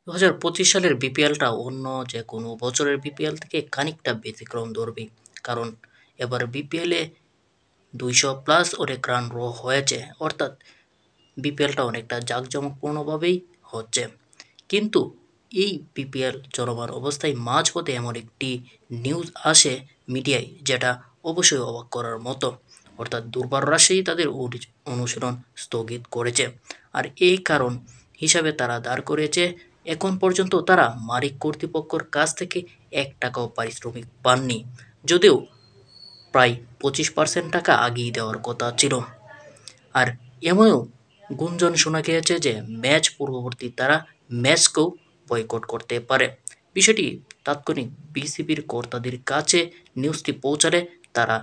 2025 সালের বিপিএলটা অন্য যে কোনো বছরের বিপিএল থেকে খানিকটা ব্যতিক্রম ধরবে, কারণ এবার বিপিএলে 200+ অনেক রান হয়েছে, অর্থাৎ বিপিএলটা অনেকটা জাঁকজমকপূর্ণভাবেই হচ্ছে। কিন্তু এই বিপিএল চলমান অবস্থায় মাঝপথে এমন একটি নিউজ আসে মিডিয়ায়, যেটা অবশ্যই অবাক করার মতো। অর্থাৎ দুর্বার রাজশাহী তাদের অনুশীলন স্থগিত করেছে, আর এই কারণ হিসাবে তারা দাঁড় করেছে এখন পর্যন্ত তারা মালিক কর্তৃপক্ষের কাছ থেকে 1 টাকাও পারিশ্রমিক পাননি, যদিও প্রায় 25% টাকা আগিয়ে দেওয়ার কথা ছিল। আর এমনও গুঞ্জন শোনা গিয়েছে যে ম্যাচ পূর্ববর্তী তারা ম্যাচকেও বয়কট করতে পারে। বিষয়টি তাৎক্ষণিক বিসিবির কর্তাদের কাছে নিউজটি পৌঁছালে তারা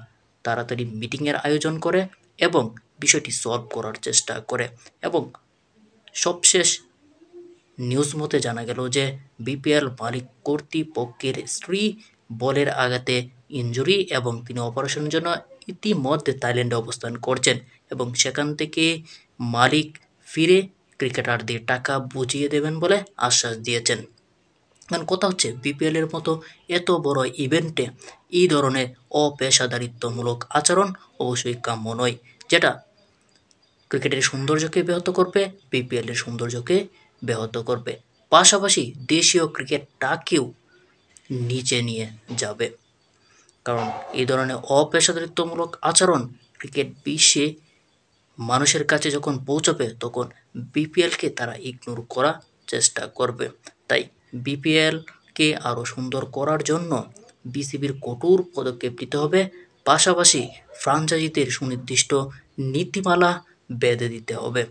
তাড়াতাড়ি মিটিংয়ের আয়োজন করে এবং বিষয়টি সলভ করার চেষ্টা করে। এবং সবশেষ নিউজ মতে জানা গেল যে বিপিএল মালিক কর্তৃপক্ষের স্ত্রী বলের আঘাতে ইনজুরি এবং তিনি অপারেশনের জন্য ইতিমধ্যে থাইল্যান্ডে অবস্থান করছেন, এবং সেখান থেকে মালিক ফিরে ক্রিকেটারদের টাকা বুঝিয়ে দেবেন বলে আশ্বাস দিয়েছেন। কারণ কথা হচ্ছে বিপিএলের মতো এত বড় ইভেন্টে এই ধরনের অপেশাদারিত্বমূলক আচরণ অবশ্যই কাম্য নয়, যেটা ক্রিকেটের সৌন্দর্যকে ব্যাহত করবে, বিপিএলের সৌন্দর্যকে ব্যাহত করবে, পাশাপাশি দেশীয় ক্রিকেটটাকেও নিচে নিয়ে যাবে। কারণ এই ধরনের অপেশাদারিত্বমূলক আচরণ ক্রিকেট বিশ্বে মানুষের কাছে যখন পৌঁছবে, তখন বিপিএলকে তারা ইগনোর করার চেষ্টা করবে। তাই বিপিএলকে আরও সুন্দর করার জন্য বিসিবির কঠোর পদক্ষেপ নিতে হবে, পাশাপাশি ফ্র্যাঞ্চাইজিদের সুনির্দিষ্ট নীতিমালা বেঁধে দিতে হবে।